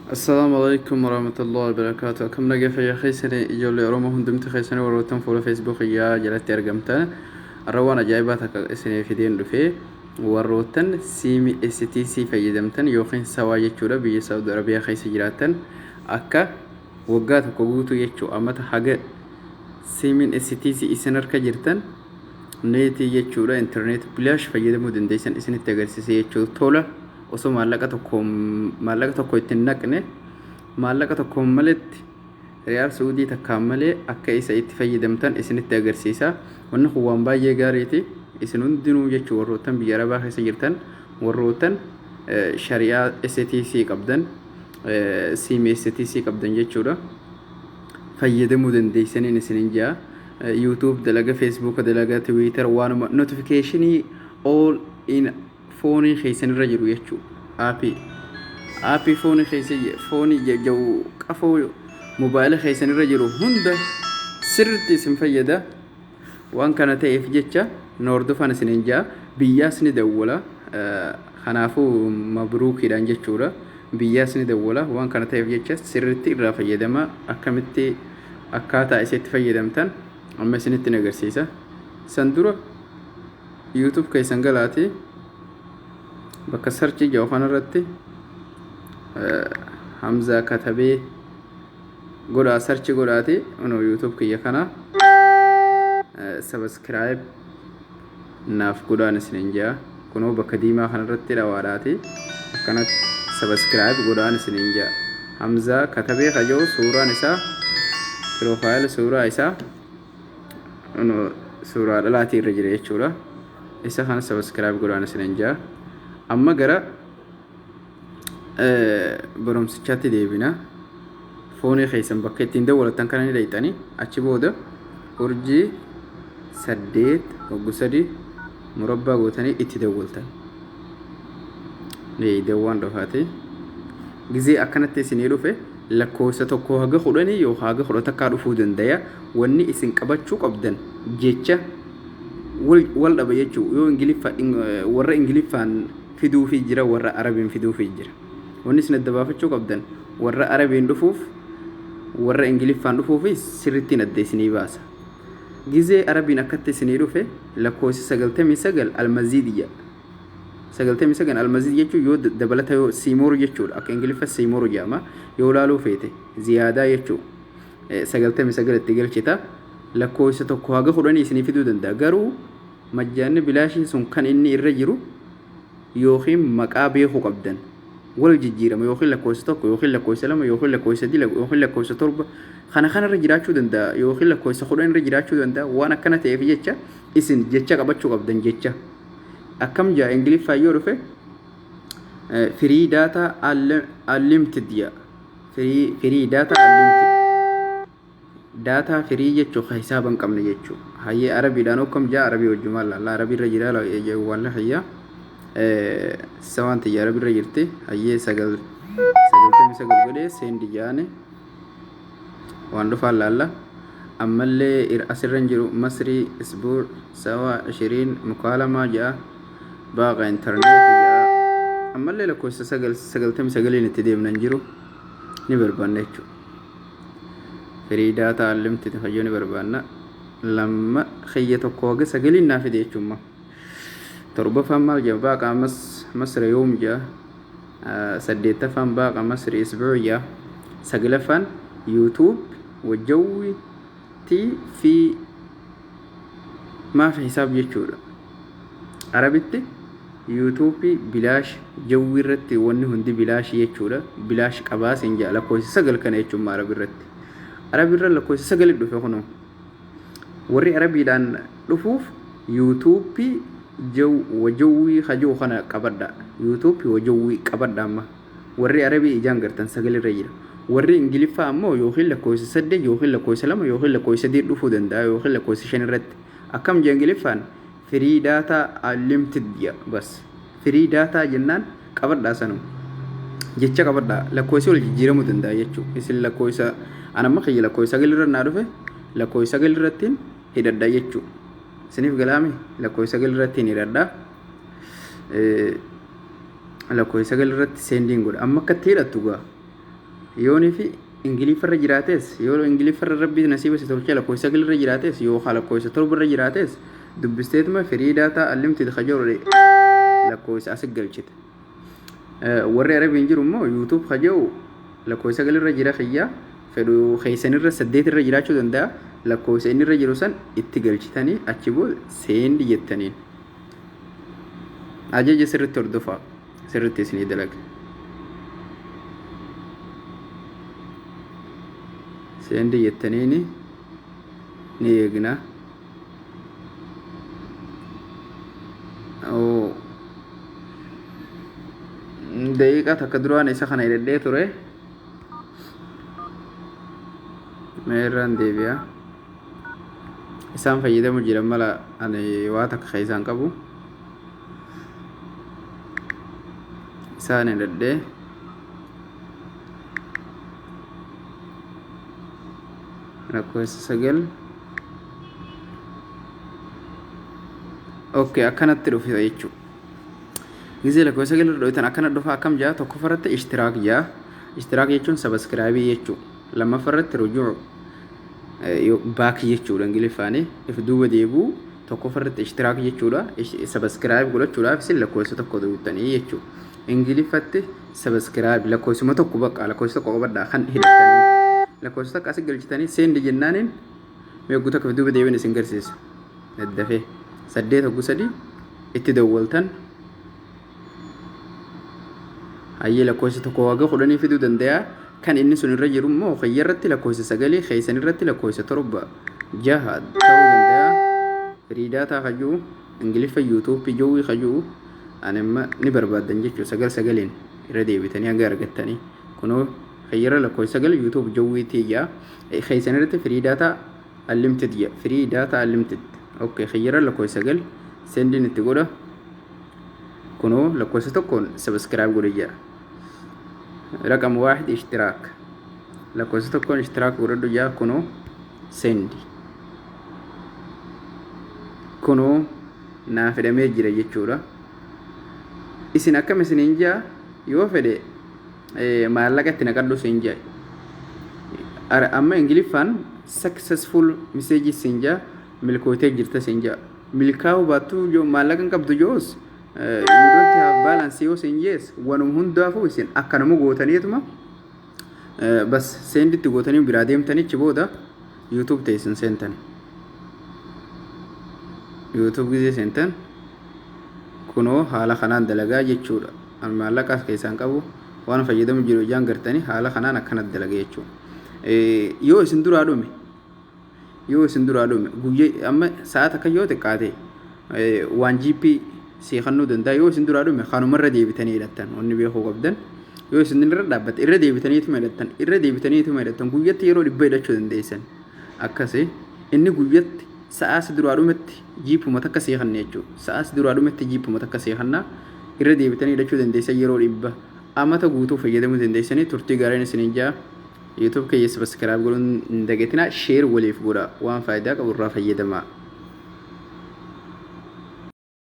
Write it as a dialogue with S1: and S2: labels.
S1: السلام عليكم ورحمة الله وبركاته. كم نجف يا خيسني يجول روما هندمت خيسني وروتن فول فيسبوك يا جلت يرجمتنا الروانا جايباتك اسني في دين رفيه وروتن سيمي اس تي سي فيدمتن يوخين سواي تشورا بي سعودي عربية خيس جراتن أكا وقات كوجوتو يتشو أمت حاجة سيمي اس تي سي اسنر كجرتن نيتي يتشورا إنترنت بلاش فيدمو دنديسن اسني تجرسي يتشو تولا osoo maallaqa tokko ittiin naqne maallaqa tokko maletti riyaal suudii takkaan malee akka isa itti fayyadamtan isinitti agarsiisa. Wanni kun waan baay'ee gaariiti. Isin hundinuu jechuun warroottan biyya Arabaa keessa jirtan warroottan shari'aa STC qabdan siimii STC qabdan jechuudha. Fayyadamuu dandeessaniin isinin jaa YouTube dalaga Facebook dalaga Twitter waanuma notificationii all in فوني خيسن الرجل يجو آبي فوني خيسن فوني جو كفو موبايل خيسن الرجل هند سرتي سنفيدا وان كانت يفجتشا نوردو فانسننجا بياسني دولا خنافو مبروك إلى جتشورا بياسني دولا وان كانت يفجتشا سرتي رافيدا ما أكملتي أكاتا إسيت فيدمتن أما سنتي نجرسيسا سندورا يوتيوب كيسن قلاتي bakka sarchi jawu kanarratti Hamza katabee godhaa sarchi godhaati YouTube kiyya kana subscribe naaf godhaan isinin jaa kunoo bakka diimaa kanarratti dhawaadhaati akkanatti subscribe godhaan isinin jaa Hamza katabee kajoo suuraan isaa profile suuraa isaa suuraa dhalaatii irra jira jechuudha isa kana subscribe godhaan isinin jaa amma gara barumsichaatti deebina foonii keessan bakka ittiin dawwalatan kana ni daytanii achi booda urjii 8 murabbaa gootanii itti dawwaltan dawwaan dhufaate gizee akkanatti isinii dhufe lakkoofsa tokko haga 10 yoo haga 10 takkaa dhufuu dandaya wanni isin qabachuu qabdan jecha wal dhaba jechuu yoo warra ingiliffaan fiduu fi jira warra arabiin fiduu fi jira wanni isin adda baafachuu qabdan warra arabiin dhufuuf warra ingiliffaan dhufuuf sirriitti adda isinii baasa gizee arabiin akkatti isinii dhufe lakkoofsi 99 almazidiyya 99 almazid jechuu yoo dabalata yoo siimoor jechuudha akka ingiliffa siimoor jedhama yoo laaluu feete ziyaadaa jechuu 99 itti galchita lakkoofsa tokko haga 10 isinii fiduu danda'a garuu majjaanni bilaashii sun kan inni irra jiru yookiin maqaa beekuu qabdan wal jijjiirama yookiin lakkoofsa tokko yookiin lakkoofsa lama yookiin lakkoofsa sadii yookiin lakkoofsa torba kana irra jiraachuu danda'a yookiin lakkoofsa 10 irra jiraachuu danda'a waan akkana ta'eef jecha isin jecha qabachuu qabdan jecha akkam jaa ingiliffaa yoo dhufe free data unlimited ya free data unlimited data free jechuu hisaaban qabne jechuu hayyee arabiidhaan akkam jaa arabii wajjumaan laalla arabii irra jira walla hayyaa sawanti arabii irra jirti hayyee 99 godhee seendi jaane waan dhufaan laalla ammallee asirra jiru masrii isbuur sawa 20 mukaalama jaa baaqa internet jaa ammallee lakkoofsa 99 itti deemnan jiru ni barbaanna jechuudha free data unlimited fayyoo ni barbaanna lama khiyya tokko haga 9 naaf fide jechuudha torbaffaan maal jaa baaqa masri yoom jaa saddeettaffaan baaqa masri isbuur jaa saglaffaan YouTube وجوي تي في ما في حساب يجورا عربيتي يوتيوبي بلاش جوي رتي وني هندي بلاش يجورا بلاش قباس انجا لكوي سغل كان يجوم عربي رتي عربي رل لكوي سغل دو فخنو وري عربي دان دفوف يوتيوبي جو وجوي خجو خنا قبدا يوتيوبي وجوي قبدا ما وري عربي جانغرتن سغل ريجا warri ingiliffa ammoo yookiin lakkoofsa 8 yookiin lakkoofsa 2 yookiin lakkoofsa 3 dhufuu danda'a yookiin lakkoofsa 5 irratti akkam jee ingiliffaan free data unlimited ya bas free data jennaan qabadhaa sanu jecha qabadhaa lakkoofsi wal jijjiiramuu danda'a jechuudha isin lakkoofsa anamma khiyya lakkoofsa 9 irra naa dhufe lakkoofsa 9 irratti hidhadhaa jechuudha isiniif galaame lakkoofsa 9 irratti hidhadhaa lakkoofsa 9 irratti seendiin godha amma akka hidhattu gaa يوني في إنجليز فر جراتيس يو إنجليز فر ربي نسيب ستولك على كويس أقل رجراتيس يو خالق كويس ترب رجراتيس دبستيت ما فريداتا علمت تخجور لي لا كويس أسجل شيء وري عربي إنجيل مو يوتيوب خجوا لا كويس أقل رجرا خيا فلو خيسان الرسديت الرجرات شو دندا لا كويس إني رجروسان اتجال شيء ثاني أشيبول سين دي الثاني أجي جسر التردفا سر التسني دلك سيندي التنيني نيجنا أو دقيقة تقدرون إسخنا إلى ترى ميران ديبيا إسام فيدا مجرم ملا أنا واتك خيزان كابو إسان إلى lakkoofsa sagal okay akkanatti dhufe jechuudha gisee lakkoofsa sagal dhootan akkana dhufa akkam jaa tokko farratti ishtiraak jechuun subscribe jechuudha lama farratti rujuu baak jechuudha ingilifaanii if duuba deebu tokko farratti ishtiraak jechuudha subscribe godhachuudhaaf isin lakkoofsa tokko duutanii jechuudha ingilifatti subscribe lakkoofsuma tokko bakka lakkoofsa tokko qabadhaa kan hidhatanii lakkoofsa akka galchitanii seendi jennaaniin meequu takka duuba deebiin isin garsiisa daddafee 8 itti dawwaltan hayyee lakkoofsa tokko waaga kudhanii fiduu danda'a kan inni sun irra jiru immoo fayyarratti lakkoofsa 9 keeysan irratti lakkoofsa 7 6 ta'uu danda'a firiidaataa hajuu ingiliffa yuutuubii jowwii hajuu anima ni barbaadan jechuudha 9 irra deebitanii hanga argattanii kunoo خير لك كويس أقل يوتيوب جويتي يا خيسان رت فري داتا علمتد يا فري داتا علمتد أوكي خير لك كويس أقل سندي نتقوله كنو لك كويس تكون سبسكرايب قرية رقم 1 اشتراك لك كويس تكون اشتراك ورد يا كنو سندي كنو نافد ميجر يجورا إسنا كم سنينجا يوفد maallaqa itti naqadhu siin jaa amma ingiliffaan successful message siin jaa milkootee jirta siin jaa milkaa'uu baattuu joo maallaqa hin qabdu joos you don't have balance yoo siin jees wanum hundaafuu isin akkanuma gootaniituma bas seenditti gootanii biraa deemtanichi booda youtube teessin seentan youtube gisee seentan kunoo haala kanaan dalagaa jechuudha maallaqaas keessaan qabu waan fayyadamu jiru jaan gartanii haala kanaan akkana dalagee jechuudha yoo isin duraa dhume guyyee amma sa'aat akka yoo xiqqaate 1 GB seekannuu danda'a yoo isin duraa dhume kanumarra deebitanii hidhattan wanni beekuu qabdan yoo isin irra dhaabbate irra deebitaniitu hidhattan guyyatti yeroo 100 hidhachuu dandeessan akkasii inni guyyatti sa'aas duraa dhumetti jiipuma takka seekanne jechuudha sa'aas duraa dhumetti jiipuma takka seekannaa irra deebitanii hidhachuu dandeessan yeroo 100 amata guutuu fayyadamuu dandeessanii turtii gaariin isiniin jaa YouTube keessa subscribe godhuun hin dagatinaa share waliif godhaa waan faayidaa qabu irraa fayyadamaa